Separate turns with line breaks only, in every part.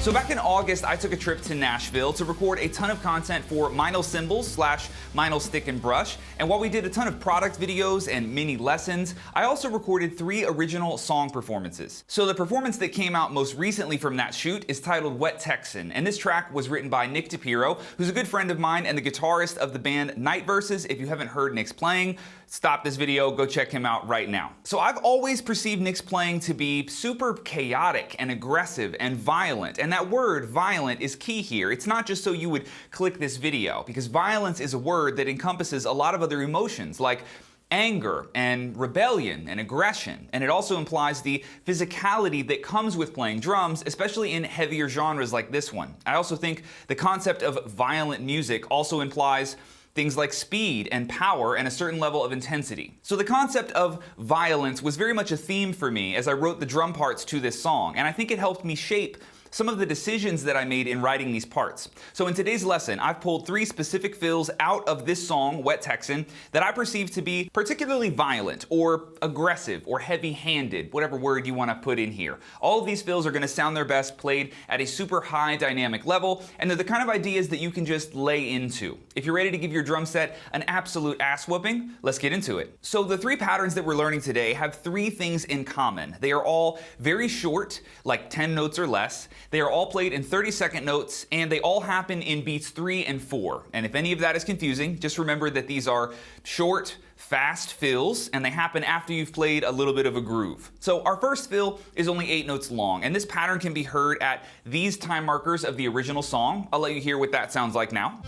So back in August, I took a trip to Nashville to record a ton of content for Meinl Cymbals / Meinl Stick and Brush. And while we did a ton of product videos and mini lessons, I also recorded 3 original song performances. So the performance that came out most recently from that shoot is titled Wet Texan. And this track was written by Nick DePiro, who's a good friend of mine and the guitarist of the band Endorses. If you haven't heard Nick's playing, stop this video, go check him out right now. So I've always perceived Nick's playing to be super chaotic and aggressive and violent. And that word, violent, is key here. It's not just so you would click this video, because violence is a word that encompasses a lot of other emotions like anger and rebellion and aggression. And it also implies the physicality that comes with playing drums, especially in heavier genres like this one. I also think the concept of violent music also implies things like speed and power and a certain level of intensity. So the concept of violence was very much a theme for me as I wrote the drum parts to this song, and I think it helped me shape some of the decisions that I made in writing these parts. So in today's lesson, I've pulled 3 specific fills out of this song, Wet Texan, that I perceive to be particularly violent or aggressive or heavy-handed, whatever word you want to put in here. All of these fills are going to sound their best played at a super high dynamic level, and they're the kind of ideas that you can just lay into. If you're ready to give your drum set an absolute ass whooping, let's get into it. So the 3 patterns that we're learning today have 3 things in common. They are all very short, like 10 notes or less. They are all played in 30-second notes, and they all happen in beats 3 and 4. And if any of that is confusing, just remember that these are short, fast fills, and they happen after you've played a little bit of a groove. So our first fill is only 8 notes long, and this pattern can be heard at these time markers of the original song. I'll let you hear what that sounds like now.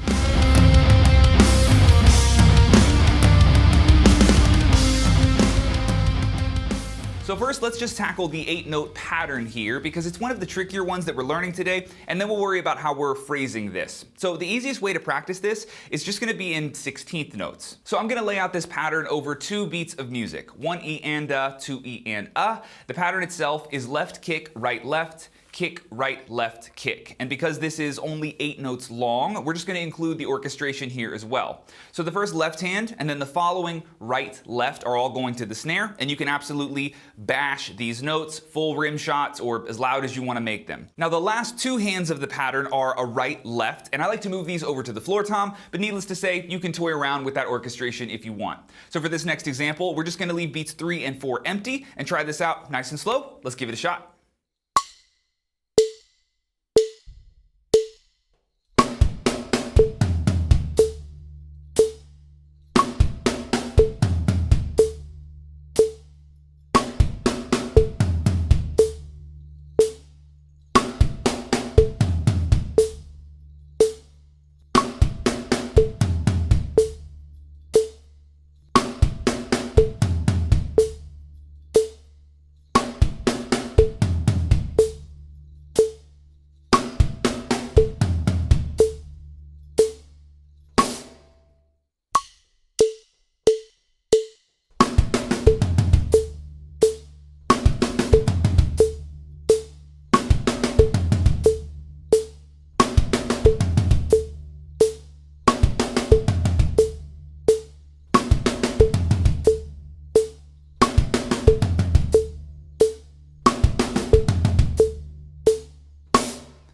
So first, let's just tackle the 8-note pattern here, because it's one of the trickier ones that we're learning today, and then we'll worry about how we're phrasing this. So the easiest way to practice this is just going to be in 16th notes. So I'm going to lay out this pattern over 2 beats of music, 1 E and 2 E and The pattern itself is left kick, right left, kick, right, left, kick. And because this is only 8 notes long, we're just going to include the orchestration here as well. So the first left hand and then the following right, left are all going to the snare, and you can absolutely bash these notes, full rim shots, or as loud as you want to make them. Now the last 2 hands of the pattern are a right, left, and I like to move these over to the floor tom, but needless to say, you can toy around with that orchestration if you want. So for this next example, we're just going to leave beats 3 and 4 empty and try this out nice and slow. Let's give it a shot.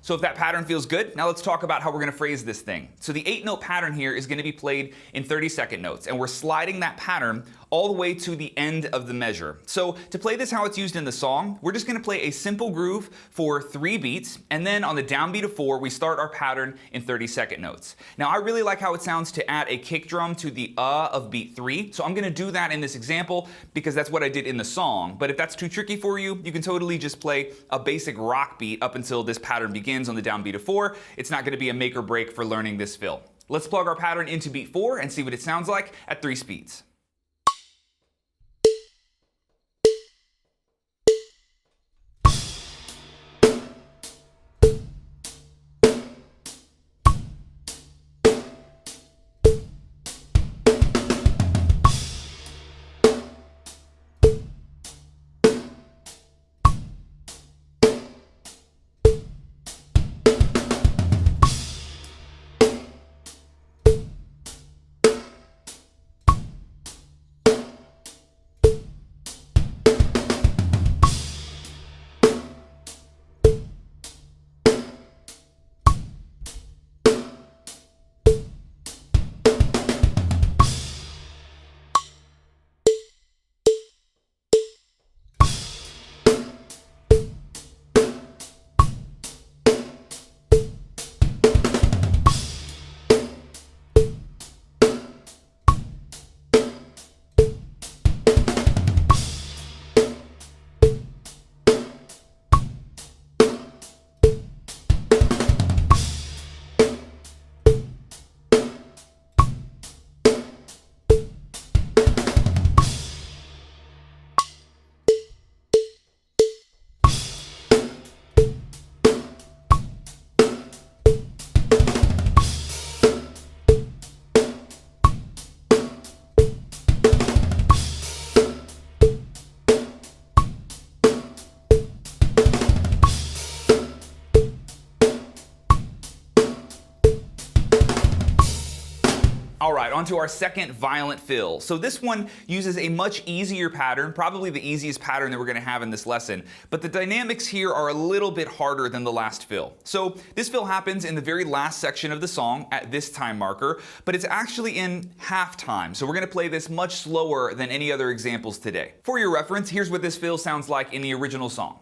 So if that pattern feels good, now let's talk about how we're going to phrase this thing. So the 8-note pattern here is going to be played in 30-second notes, and we're sliding that pattern all the way to the end of the measure. So to play this how it's used in the song, we're just going to play a simple groove for 3 beats, and then on the downbeat of 4, we start our pattern in 30-second notes. Now I really like how it sounds to add a kick drum to the of beat 3, so I'm going to do that in this example because that's what I did in the song. But if that's too tricky for you, you can totally just play a basic rock beat up until this pattern begins on the downbeat of 4. It's not going to be a make or break for learning this fill. Let's plug our pattern into beat 4 and see what it sounds like at 3 speeds. All right, on to our second violent fill. So this one uses a much easier pattern, probably the easiest pattern that we're going to have in this lesson, but the dynamics here are a little bit harder than the last fill. So this fill happens in the very last section of the song at this time marker, but it's actually in half time. So we're going to play this much slower than any other examples today. For your reference, here's what this fill sounds like in the original song.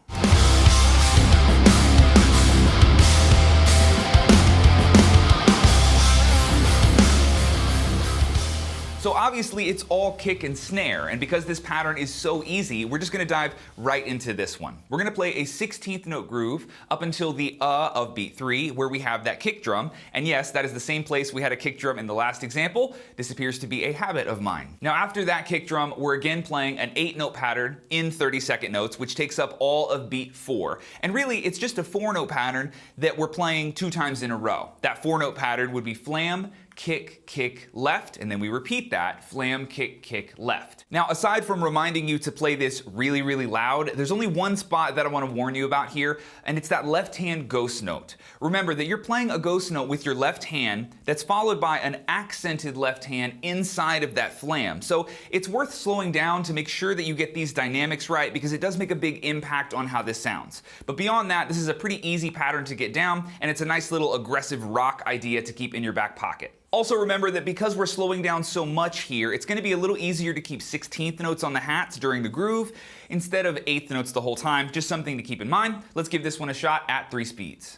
So obviously it's all kick and snare, and because this pattern is so easy, we're just going to dive right into this one. We're going to play a 16th note groove up until the of beat 3, where we have that kick drum, and yes, that is the same place we had a kick drum in the last example. This appears to be a habit of mine. Now after that kick drum, we're again playing an 8-note pattern in 30-second notes, which takes up all of beat 4. And really, it's just a 4-note pattern that we're playing 2 times in a row. That 4-note pattern would be flam, kick, kick, left, and then we repeat that, flam, kick, kick, left. Now, aside from reminding you to play this really, really loud, there's only one spot that I want to warn you about here, and it's that left hand ghost note. Remember that you're playing a ghost note with your left hand that's followed by an accented left hand inside of that flam. So it's worth slowing down to make sure that you get these dynamics right, because it does make a big impact on how this sounds. But beyond that, this is a pretty easy pattern to get down, and it's a nice little aggressive rock idea to keep in your back pocket. Also remember that because we're slowing down so much here, it's going to be a little easier to keep 16th notes on the hats during the groove instead of 8th notes the whole time. Just something to keep in mind. Let's give this one a shot at 3 speeds.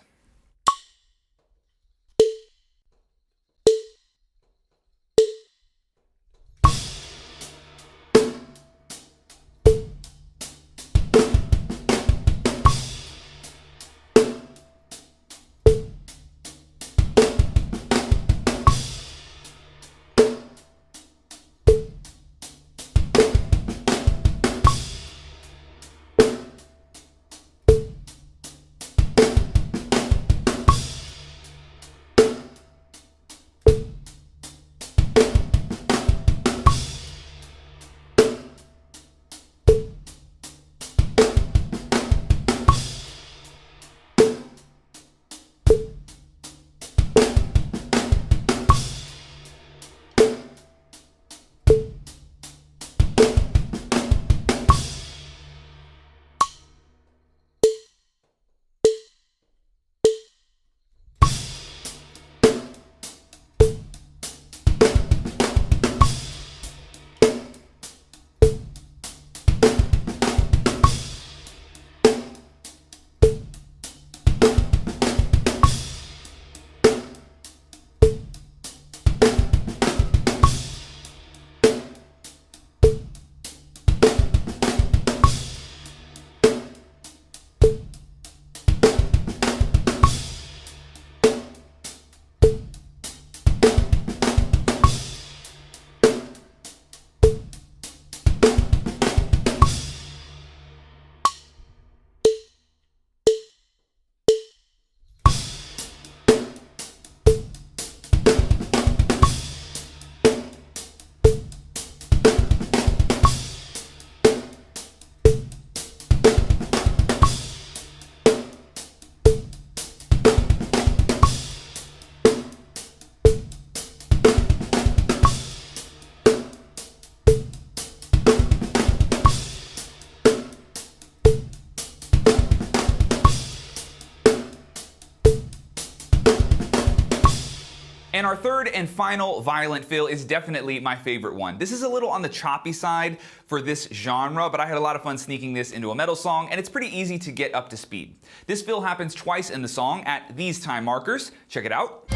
And our third and final violent fill is definitely my favorite one. This is a little on the choppy side for this genre, but I had a lot of fun sneaking this into a metal song, and it's pretty easy to get up to speed. This fill happens twice in the song at these time markers. Check it out.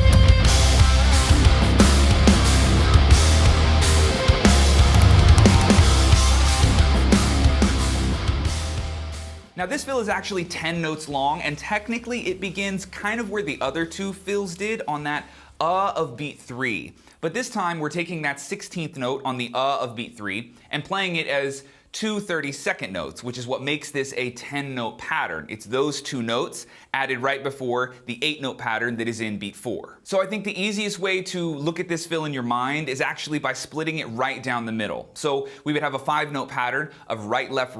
Now this fill is actually 10 notes long, and technically it begins kind of where the other two fills did on that of beat 3. But this time we're taking that 16th note on the of beat 3 and playing it as two 32nd notes, which is what makes this a 10-note pattern. It's those two notes added right before the 8-note pattern that is in beat 4. So I think the easiest way to look at this fill in your mind is actually by splitting it right down the middle. So we would have a 5-note pattern of right, left,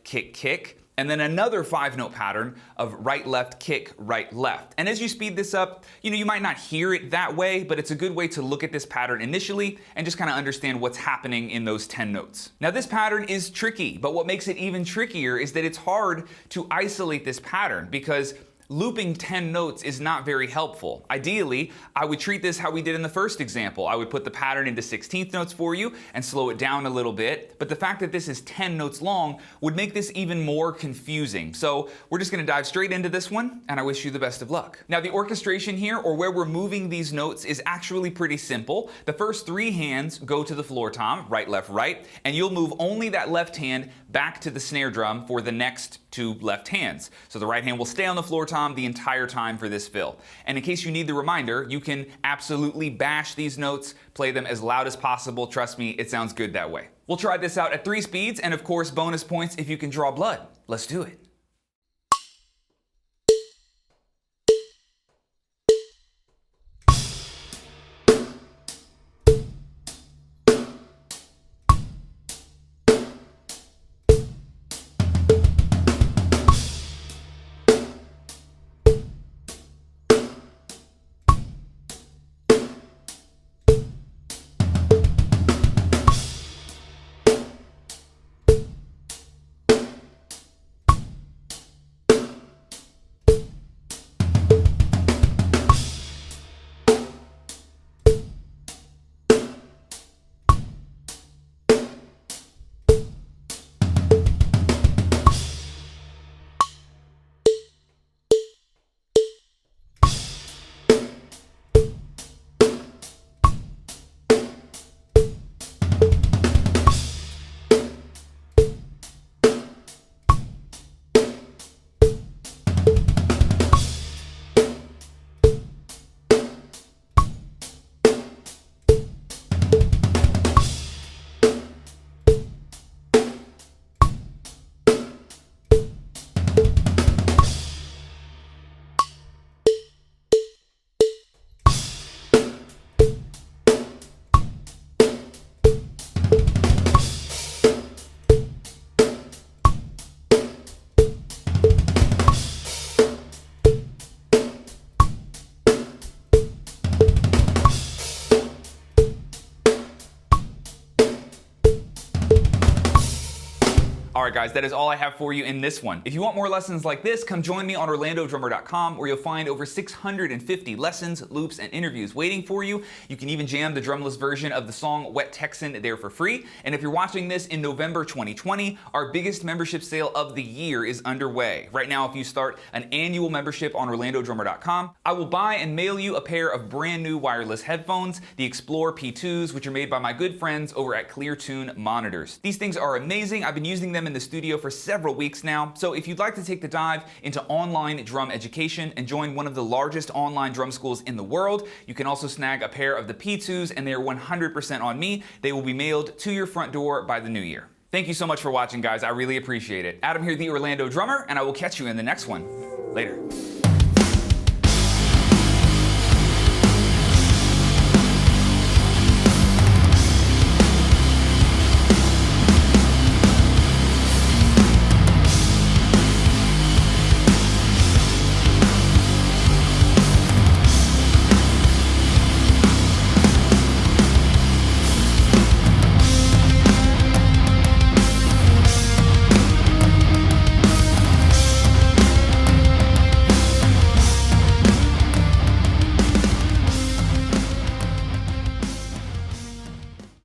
kick, kick. and then another 5-note pattern of right, left, kick, right, left. And as you speed this up, you might not hear it that way, but it's a good way to look at this pattern initially and just kind of understand what's happening in those 10 notes. Now this pattern is tricky, but what makes it even trickier is that it's hard to isolate this pattern because looping 10 notes is not very helpful. Ideally, I would treat this how we did in the first example. I would put the pattern into 16th notes for you and slow it down a little bit, but the fact that this is 10 notes long would make this even more confusing. So we're just gonna dive straight into this one, and I wish you the best of luck. Now the orchestration here, or where we're moving these notes, is actually pretty simple. The first 3 hands go to the floor tom, right, left, right, and you'll move only that left hand back to the snare drum for the next 2 left hands. So the right hand will stay on the floor tom the entire time for this fill. And in case you need the reminder, you can absolutely bash these notes, play them as loud as possible. Trust me, it sounds good that way. We'll try this out at 3 speeds, and of course, bonus points if you can draw blood. Let's do it. Alright guys, that is all I have for you in this one. If you want more lessons like this, come join me on OrlandoDrummer.com, where you'll find over 650 lessons, loops, and interviews waiting for you. You can even jam the drumless version of the song Wet Texan there for free. And if you're watching this in November 2020, our biggest membership sale of the year is underway. Right now, if you start an annual membership on OrlandoDrummer.com, I will buy and mail you a pair of brand new wireless headphones, the Explore P2s, which are made by my good friends over at ClearTune Monitors. These things are amazing. I've been using them in the studio for several weeks now, so if you'd like to take the dive into online drum education and join one of the largest online drum schools in the world, you can also snag a pair of the P2s, and they're 100% on me. They will be mailed to your front door by the new year. Thank you so much for watching, guys. I really appreciate it. Adam here, the Orlando Drummer, and I will catch you in the next one. Later.